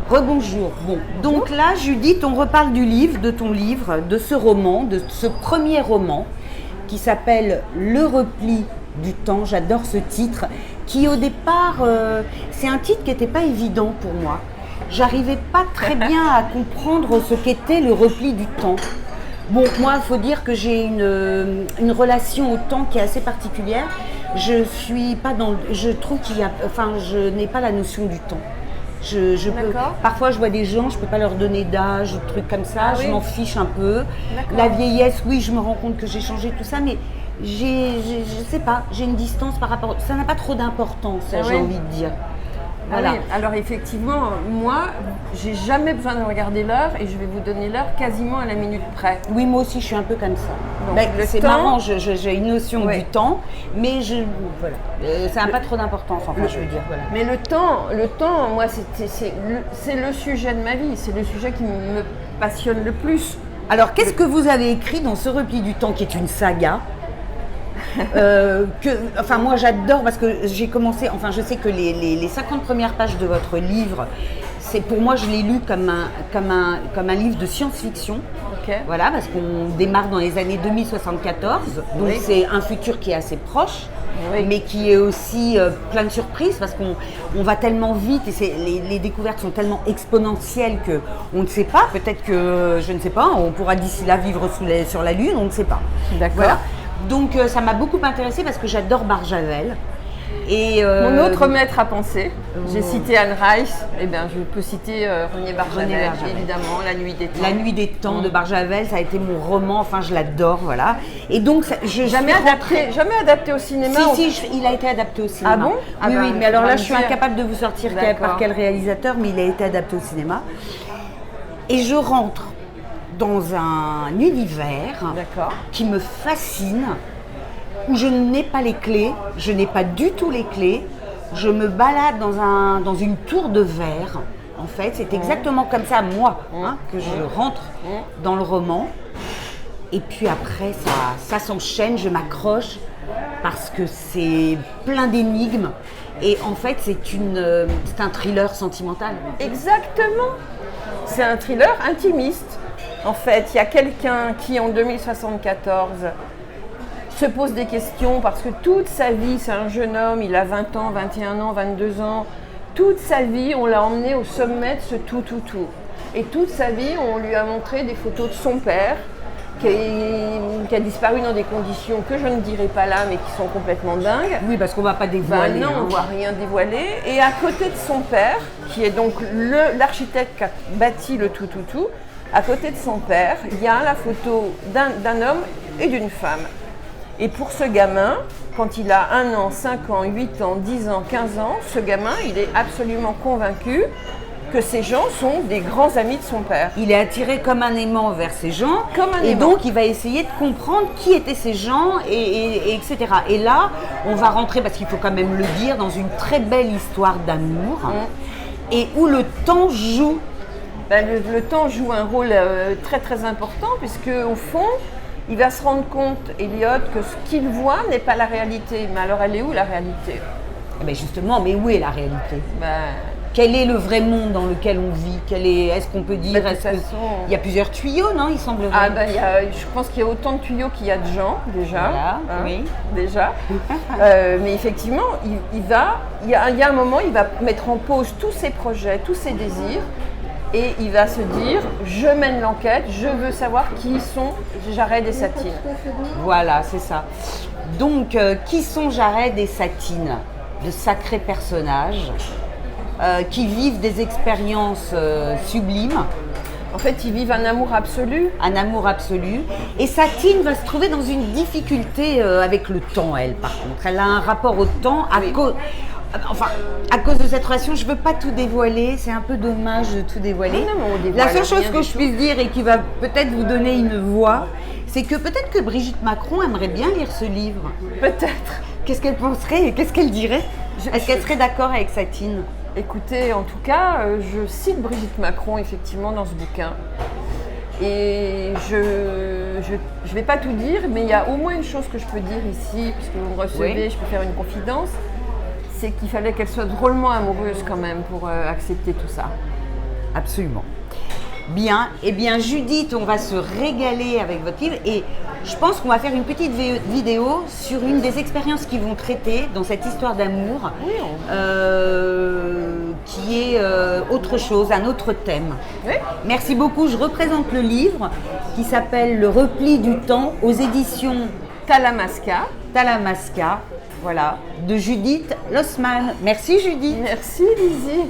Rebonjour. Bon, donc là, Judith, on reparle du livre, de ton livre, de ce roman, de ce premier roman qui s'appelle Le repli du temps. J'adore ce titre qui, au départ, c'est un titre qui n'était pas évident pour moi. J'arrivais pas très bien à comprendre ce qu'était le repli du temps. Bon, moi, il faut dire que j'ai une relation au temps qui est assez particulière. Je trouve je n'ai pas la notion du temps. Parfois, je vois des gens, je ne peux pas leur donner d'âge, des trucs comme ça, je m'en fiche un peu. La vieillesse, oui, je me rends compte que j'ai changé tout ça, mais je sais pas, j'ai une distance par rapport. Ça n'a pas trop d'importance, j'ai envie de dire. Voilà. Oui. Alors effectivement, moi, j'ai jamais besoin de regarder l'heure et je vais vous donner l'heure quasiment à la minute près. Oui, moi aussi, je suis un peu comme ça. C'est marrant, j'ai une notion du temps, mais ça n'a pas trop d'importance, je veux dire. Voilà. Mais le temps, moi, c'est le sujet de ma vie, c'est le sujet qui me passionne le plus. Alors, qu'est-ce que vous avez écrit dans ce repli du temps qui est une saga moi j'adore parce que j'ai commencé, je sais que les 50 premières pages de votre livre, pour moi je l'ai lu comme un livre de science-fiction. Voilà, parce qu'on démarre dans les années 2074, donc c'est un futur qui est assez proche, mais qui est aussi plein de surprises parce qu'on va tellement vite et les découvertes sont tellement exponentielles qu'on ne sait pas, peut-être que, je ne sais pas, on pourra d'ici là vivre sur la Lune, on ne sait pas. D'accord. Voilà. Donc ça m'a beaucoup intéressée parce que j'adore Barjavel. Et mon autre maître à penser, j'ai cité Anne Rice, je peux citer René Barjavel, évidemment, La Nuit des Temps. La Nuit des Temps de Barjavel, ça a été mon roman, je l'adore, voilà. Et donc, jamais adapté au cinéma. Si, il a été adapté au cinéma. Ah bon? Oui, mais alors là, je suis incapable de vous sortir par quel réalisateur, mais il a été adapté au cinéma. Et je rentre dans un univers qui me fascine, où je n'ai pas les clés, je n'ai pas du tout les clés, je me balade dans une tour de verre, en fait, c'est exactement comme ça, moi, que je rentre dans le roman, et puis après, ça s'enchaîne, je m'accroche, parce que c'est plein d'énigmes, et en fait, c'est un thriller sentimental. Exactement, c'est un thriller intimiste. En fait, il y a quelqu'un qui, en 2074, se pose des questions parce que toute sa vie, c'est un jeune homme, il a 20 ans, 21 ans, 22 ans. Toute sa vie, on l'a emmené au sommet de ce tout. Et toute sa vie, on lui a montré des photos de son père qui a disparu dans des conditions que je ne dirai pas là, mais qui sont complètement dingues. Oui, parce qu'on ne va pas dévoiler. Non, on ne va rien dévoiler. Et à côté de son père, qui est donc l'architecte qui a bâti le tout, à côté de son père, il y a la photo d'un homme et d'une femme. Et pour ce gamin, quand il a 1 an, 5 ans, 8 ans, 10 ans, 15 ans, ce gamin, il est absolument convaincu que ces gens sont des grands amis de son père. Il est attiré comme un aimant vers ces gens, donc il va essayer de comprendre qui étaient ces gens, et etc. Et là, on va rentrer, parce qu'il faut quand même le dire, dans une très belle histoire d'amour, et où le temps joue. Le temps joue un rôle très très important, puisque au fond, il va se rendre compte, Elliot, que ce qu'il voit n'est pas la réalité. Mais alors, elle est où la réalité? Justement, mais où est la réalité? Quel est le vrai monde dans lequel on vit? Est-ce qu'on peut dire il y a plusieurs tuyaux, non? Il semblerait. Je pense qu'il y a autant de tuyaux qu'il y a de gens, déjà. Voilà, oui. Déjà. Mais effectivement, il y a un moment, il va mettre en pause tous ses projets, tous ses désirs. Et il va se dire, je mène l'enquête, je veux savoir qui sont Jared et Satine. Voilà, c'est ça. Donc, qui sont Jared et Satine? De sacrés personnages qui vivent des expériences sublimes. En fait, ils vivent un amour absolu. Un amour absolu. Et Satine va se trouver dans une difficulté avec le temps, elle, par contre. Elle a un rapport au temps à cause de cette relation. Je ne veux pas tout dévoiler, c'est un peu dommage de tout dévoiler. La seule chose que je puisse dire et qui va peut-être vous donner une voix, c'est que peut-être que Brigitte Macron aimerait bien lire ce livre. Peut-être. Qu'est-ce qu'elle penserait et qu'est-ce qu'elle dirait? Est-ce qu'elle serait d'accord avec Satine? Écoutez, en tout cas, je cite Brigitte Macron effectivement dans ce bouquin. Et je vais pas tout dire, mais il y a au moins une chose que je peux dire ici, puisque vous me recevez, je peux faire une confidence. C'est qu'il fallait qu'elle soit drôlement amoureuse quand même pour accepter tout ça. Absolument. Bien, eh bien Judith, on va se régaler avec votre livre et je pense qu'on va faire une petite vidéo sur une des expériences qu'ils vont traiter dans cette histoire d'amour, qui est autre chose, un autre thème. Oui. Merci beaucoup, je représente le livre qui s'appelle Le repli du temps aux éditions Talamasca, voilà, de Judith Lossman. Merci Judith. merci Lizzie.